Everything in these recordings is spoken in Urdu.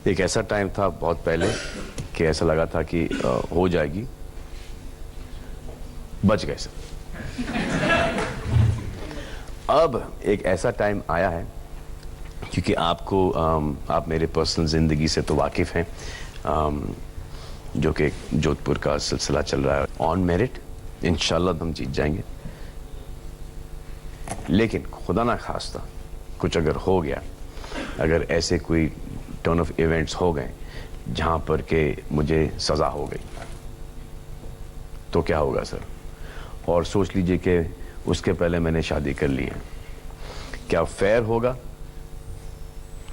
ایک ایسا ٹائم تھا بہت پہلے کہ ایسا لگا تھا کہ ہو جائے گی، بچ گئے سر۔ اب ایک ایسا ٹائم آیا ہے، کیونکہ آپ میرے پرسنل زندگی سے تو واقف ہیں، جو کہ جودھ پور کا سلسلہ چل رہا ہے آن میرٹ، انشاءاللہ ہم جیت جائیں گے۔ لیکن خدا نہ خواستہ کچھ اگر ہو گیا، اگر ایسے کوئی ٹرن آف ایونٹس ہو گئے جہاں پر کہ مجھے سزا ہو گئی، تو کیا ہوگا سر؟ اور سوچ لیجئے کہ اس کے پہلے میں نے شادی کر لی ہے، کیا فیئر ہوگا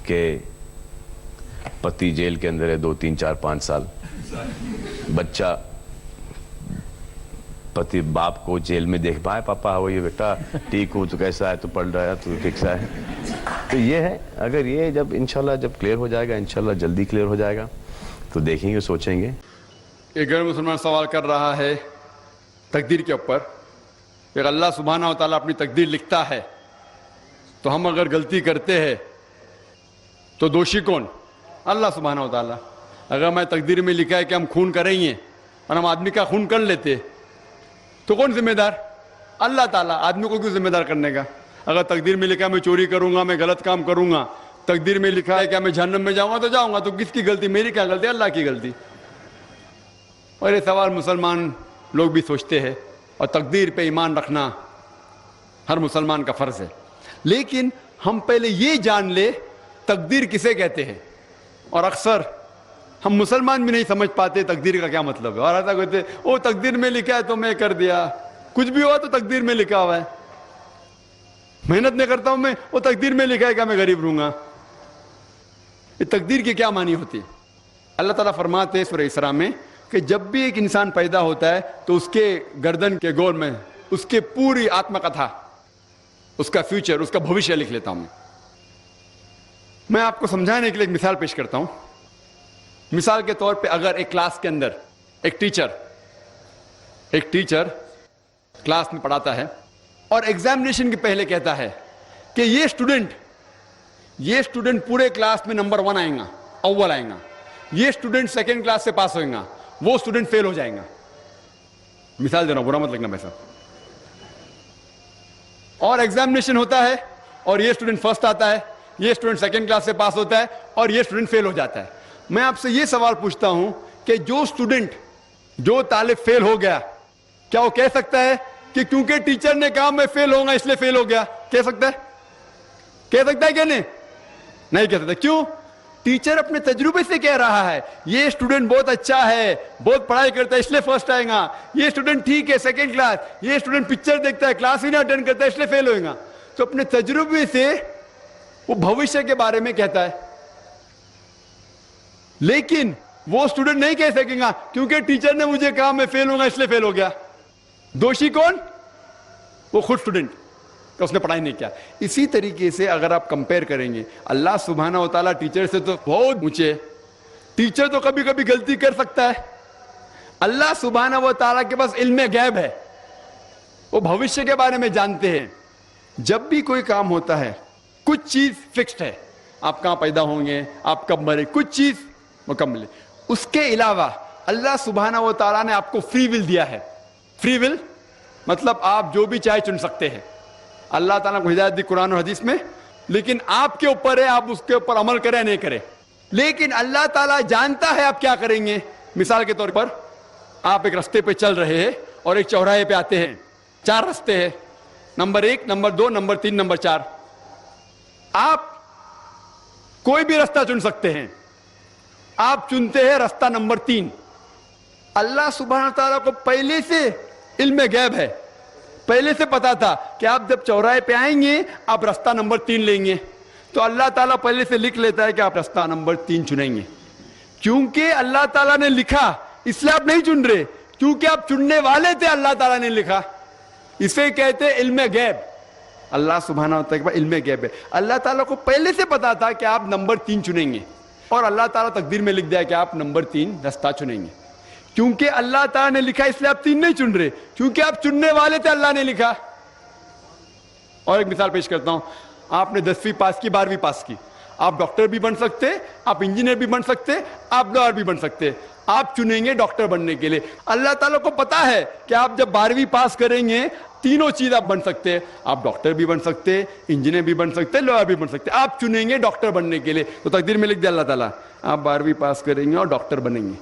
کہ پتی جیل کے اندر ہے 2 3 4 5 سال، بچہ پتی باپ کو جیل میں دیکھ پائے، پاپا ہو یہ بیٹا ٹھیک ہو، تو کیسا ہے، تو پڑھ رہا ہے، تو کیسا ہے؟ تو یہ ہے، اگر یہ جب انشاءاللہ جب کلیئر ہو جائے گا، انشاءاللہ جلدی کلیئر ہو جائے گا، تو دیکھیں گے، سوچیں گے۔ ایک غیر مسلمان سوال کر رہا ہے تقدیر کے اوپر کہ اللہ سبحانہ و تعالیٰ اپنی تقدیر لکھتا ہے، تو ہم اگر غلطی کرتے ہیں تو دوشی کون؟ اللہ سبحانہ و تعالیٰ۔ اگر میں تقدیر میں لکھا ہے کہ ہم خون کریں گے اور ہم آدمی کا خون کر لیتے تو کون ذمہ دار؟ اللہ تعالیٰ۔ آدمی کو کیوں ذمہ دار کرنے کا؟ اگر تقدیر میں لکھا ہے میں چوری کروں گا، میں غلط کام کروں گا، تقدیر میں لکھا ہے کہ میں جہنم میں جاؤں گا تو جاؤں گا، تو کس کی غلطی؟ میری کیا غلطی؟ اللہ کی غلطی۔ اور یہ سوال مسلمان لوگ بھی سوچتے ہیں، اور تقدیر پہ ایمان رکھنا ہر مسلمان کا فرض ہے۔ لیکن ہم پہلے یہ جان لے تقدیر کسے کہتے ہیں، اور اکثر ہم مسلمان بھی نہیں سمجھ پاتے تقدیر کا کیا مطلب ہے، اور ایسا کہتے او تقدیر میں لکھا ہے تو میں کر دیا، کچھ بھی ہوا تو تقدیر میں لکھا ہوا ہے، محنت نہیں کرتا ہوں میں، وہ تقدیر میں لکھا ہے کہ میں غریب رہوں گا۔ یہ تقدیر کی کیا معنی ہوتی ہے؟ اللہ تعالیٰ فرماتے ہیں سورہ اسراء میں کہ جب بھی ایک انسان پیدا ہوتا ہے تو اس کے گردن کے گول میں اس کے پوری آتما کتھا، اس کا فیوچر، اس کا بھوشیہ لکھ لیتا ہوں میں۔ آپ کو سمجھانے کے لیے ایک مثال پیش کرتا ہوں۔ مثال کے طور پہ اگر ایک کلاس کے اندر ایک ٹیچر کلاس میں پڑھاتا ہے اور ایگزامینیشن کے پہلے کہتا ہے کہ یہ اسٹوڈنٹ پورے کلاس میں نمبر 1 آئیں گا، اول آئیں گا، یہ اسٹوڈنٹ سیکنڈ کلاس سے پاس ہوئیں گا، وہ اسٹوڈنٹ فیل ہو جائیں گا۔ مثال دے رہا ہوں، برا مت لگنا پیسہ۔ اور ایگزامینیشن ہوتا ہے اور یہ اسٹوڈنٹ فرسٹ آتا ہے، یہ اسٹوڈنٹ سیکنڈ کلاس سے پاس ہوتا ہے، اور یہ اسٹوڈنٹ فیل ہو جاتا ہے۔ میں آپ سے یہ سوال پوچھتا ہوں کہ جو طالب فیل ہو گیا، کیا وہ کہہ سکتا ہے کہ کیونکہ ٹیچر نے کہا میں فیل ہوں گا اس لیے فیل ہو گیا؟ کہہ سکتا ہے کہ نہیں کہہ سکتا؟ کیوں؟ ٹیچر اپنے تجربے سے کہہ رہا ہے یہ اسٹوڈنٹ بہت اچھا ہے، بہت پڑھائی کرتا ہے اس لیے فرسٹ آئے گا، یہ اسٹوڈنٹ ٹھیک ہے سیکنڈ کلاس، یہ اسٹوڈنٹ پکچر دیکھتا ہے کلاس ہی نہ اٹینڈ کرتا ہے اس لیے فیل ہوئے گا۔ تو اپنے تجربے سے وہ بھوشیہ کے بارے میں کہتا ہے، لیکن وہ اسٹوڈنٹ نہیں کہہ سکے گا کیونکہ ٹیچر نے مجھے کہا میں فیل ہوں گا اس لیے فیل ہو گیا۔ دوشی کون؟ وہ خود اسٹوڈنٹ کہ اس نے پڑھائی نہیں کیا۔ اسی طریقے سے اگر آپ کمپیئر کریں گے، اللہ سبحانہ و تعالیٰ ٹیچر سے تو بہت اونچے، ٹیچر تو کبھی کبھی غلطی کر سکتا ہے، اللہ سبحانہ و تعالیٰ کے پاس علم غیب ہے، وہ بھوشیہ کے بارے میں جانتے ہیں۔ جب بھی کوئی کام ہوتا ہے کچھ چیز فکسڈ ہے، آپ کہاں پیدا ہوں گے، آپ کب مرے، کچھ چیز مکمل ہے۔ اس کے علاوہ اللہ سبحانہ و تعالیٰ نے آپ کو فری ول دیا ہے۔ فری ول مطلب آپ جو بھی چاہے چن سکتے ہیں۔ اللہ تعالیٰ کو ہدایت دی قرآن اور حدیث میں، لیکن آپ کے اوپر ہے آپ اس کے اوپر عمل کریں نہیں کریں۔ لیکن اللہ تعالیٰ جانتا ہے آپ کیا کریں گے۔ مثال کے طور پر آپ ایک رستے پہ چل رہے ہیں اور ایک چوراہے پہ آتے ہیں، 4 رستے ہیں، نمبر 1، نمبر 2، نمبر 3، نمبر 4۔ آپ کوئی بھی رستہ چن سکتے ہیں، آپ چنتے ہیں رستہ نمبر 3۔ اللہ سبحانہ تعالیٰ کو پہلے سے علم غیب ہے، پہلے سے پتا تھا کہ آپ جب چوراہے پہ آئیں گے آپ رستہ نمبر 3 لیں گے، تو اللہ تعالیٰ پہلے سے لکھ لیتا ہے کہ آپ رستہ نمبر 3 چنیں گے۔ کیونکہ اللہ تعالیٰ نے لکھا اس لیے آپ نہیں چن رہے، کیونکہ آپ چننے والے تھے، اللہ تعالیٰ نے لکھا۔ اسے کہتے ہیں علم غیب۔ اللہ سبحانہ و تعالیٰ علم غیب ہے، اللہ تعالیٰ کو پہلے سے پتا تھا کہ آپ نمبر 3 چنیں گے، اور اللہ تعالیٰ تقدیر میں لکھ دیا کہ آپ نمبر 3 رستہ چنیں گے۔ کیونکہ اللہ تعالیٰ نے لکھا اس لیے آپ 3 نہیں چن رہے، کیونکہ آپ چننے والے تھے، اللہ نے لکھا۔ اور ایک مثال پیش کرتا ہوں، آپ نے 10ویں پاس کی، 12ویں پاس کی، آپ ڈاکٹر بھی بن سکتے, آپ انجینئر بھی بن سکتے, آپ لائر بھی بن سکتے. آپ چنیں گے ڈاکٹر بننے کے لیے. اللہ تعالیٰ کو پتا ہے کہ آپ جب 12ویں پاس کریں گے تینوں چیز آپ بن سکتے ہیں. آپ ڈاکٹر بھی بن سکتے, انجینئر بھی بن سکتے, لائر بھی بن سکتے. آپ چنیں گے ڈاکٹر بننے کے لیے. تو تقدیر میں لکھ دیا اللہ تعالیٰ آپ 12ویں پاس کریں گے اور ڈاکٹر بنیں گے.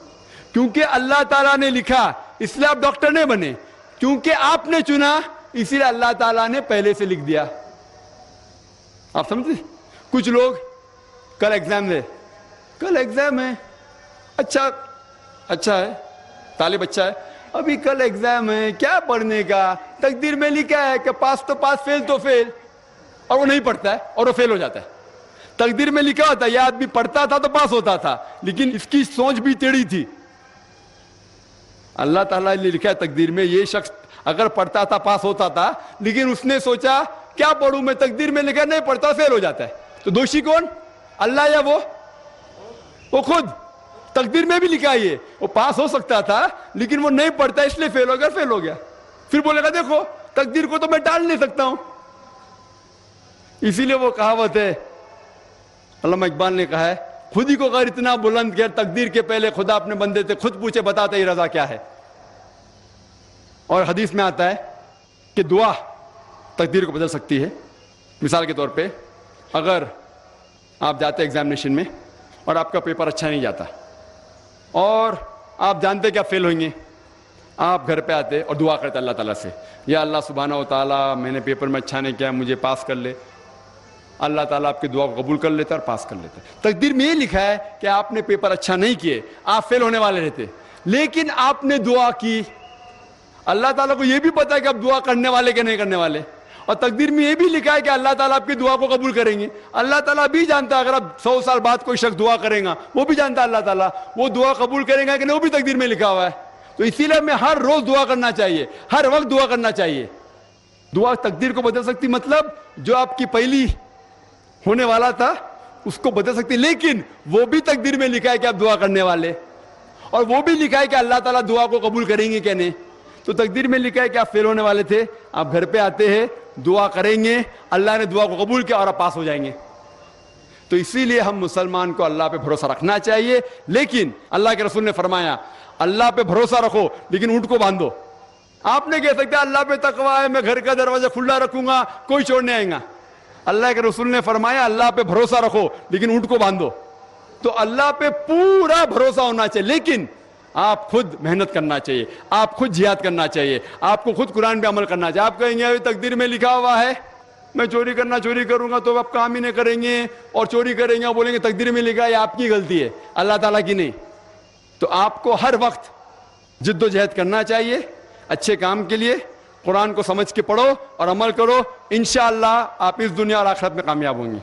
کیونکہ اللہ تعالیٰ نے لکھا اس لیے آپ ڈاکٹر نہیں بنے, کیونکہ آپ نے چنا اسی لیے اللہ تعالیٰ نے پہلے سے لکھ دیا. آپ سمجھتے؟ کچھ لوگ کل ایگزام ہے, کل ایگزام ہے, اچھا ہے, طالب اچھا ہے, ابھی کل ایگزام ہے, کیا پڑھنے کا, تقدیر میں لکھا ہے کہ پاس تو پاس, فیل تو فیل, اور وہ نہیں پڑھتا ہے اور وہ فیل ہو جاتا ہے. تقدیر میں لکھا ہوتا ہے یہ آدمی پڑھتا تھا تو پاس ہوتا تھا, لیکن اس کی سوچ بھی ٹیڑھی تھی. اللہ تعالیٰ نے لکھا ہے تقدیر میں یہ شخص اگر پڑھتا تھا پاس ہوتا تھا, لیکن اس نے سوچا کیا پڑھوں میں, تقدیر میں لکھا نہیں پڑھتا فیل ہو جاتا ہے. تو دوشی کون, اللہ یا وہ خود؟ تقدیر میں بھی لکھا ہے وہ پاس ہو سکتا تھا لیکن وہ نہیں پڑھتا اس لیے فیل ہو گیا, فیل ہو گیا. پھر بولے گا دیکھو تقدیر کو تو میں ٹال نہیں سکتا ہوں. اسی لیے وہ کہاوت ہے, علامہ اقبال نے کہا ہے, خود ہی کو غیر اتنا بلند کیا, تقدیر کے پہلے خدا اپنے بندے سے خود پوچھے بتاتا یہ رضا کیا ہے. اور حدیث میں آتا ہے کہ دعا تقدیر کو بدل سکتی ہے. مثال کے طور پہ اگر آپ جاتے ایگزامینیشن میں اور آپ کا پیپر اچھا نہیں جاتا اور آپ جانتے کہ آپ فیل ہوئیں گے, آپ گھر پہ آتے اور دعا کرتے اللہ تعالیٰ سے, یا اللہ سبحانہ و تعالیٰ میں نے پیپر میں اچھا نہیں کیا, مجھے پاس کر لے. اللہ تعالیٰ آپ کی دعا کو قبول کر لیتا اور پاس کر لیتا. تقدیر میں یہ لکھا ہے کہ آپ نے پیپر اچھا نہیں کیے, آپ فیل ہونے والے رہتے, لیکن آپ نے دعا کی. اللہ تعالیٰ کو یہ بھی پتا ہے کہ آپ دعا کرنے والے کہ نہیں کرنے والے, اور تقدیر میں یہ بھی لکھا ہے کہ اللہ تعالیٰ آپ کی دعا کو قبول کریں گے. اللہ تعالیٰ بھی جانتا ہے اگر آپ 100 سال بعد کوئی شخص دعا کرے گا, وہ بھی جانتا ہے اللہ تعالیٰ وہ دعا قبول کریں گا کہ نہیں, وہ بھی تقدیر میں لکھا ہوا ہے. تو اسی لیے ہمیں ہر روز دعا کرنا چاہیے, ہر وقت دعا کرنا چاہیے. دعا تقدیر کو بدل سکتی, مطلب جو آپ کی پہلی ہونے والا تھا اس کو بدل سکتی, لیکن وہ بھی تقدیر میں لکھا ہے کہ آپ دعا کرنے والے, اور وہ بھی لکھا ہے کہ اللہ تعالیٰ دعا کو قبول کریں گے کہ نہیں. تو تقدیر میں لکھا ہے کہ آپ فیل ہونے والے تھے, آپ گھر پہ آتے ہیں, دعا کریں گے, اللہ نے دعا کو قبول کیا اور آپ پاس ہو جائیں گے. تو اسی لیے ہم مسلمان کو اللہ پہ بھروسہ رکھنا چاہیے. لیکن اللہ کے رسول نے فرمایا اللہ پہ بھروسہ رکھو لیکن اونٹ کو باندھو. آپ نہیں کہہ سکتے اللہ پہ تقویٰ ہے, میں گھر کا دروازہ کھلا رکھوں گا, کوئی چور نہیں آئے گا. اللہ کے رسول نے فرمایا اللہ پہ بھروسہ رکھو لیکن اونٹ کو باندھو. تو اللہ پہ پورا بھروسہ ہونا چاہیے, لیکن آپ خود محنت کرنا چاہیے, آپ خود جہاد کرنا چاہیے, آپ کو خود قرآن پہ عمل کرنا چاہیے. آپ کہیں گے تقدیر میں لکھا ہوا ہے میں چوری کروں گا, تو آپ کام ہی نہیں کریں گے, اور چوری کریں گے اور بولیں گے تقدیر میں لکھا ہے, آپ کی غلطی ہے, اللہ تعالیٰ کی نہیں. تو آپ کو ہر وقت جد و جہد کرنا چاہیے اچھے کام کے لیے. قرآن کو سمجھ کے پڑھو اور عمل کرو, انشاءاللہ آپ اس دنیا اور آخرت میں کامیاب ہوں گے.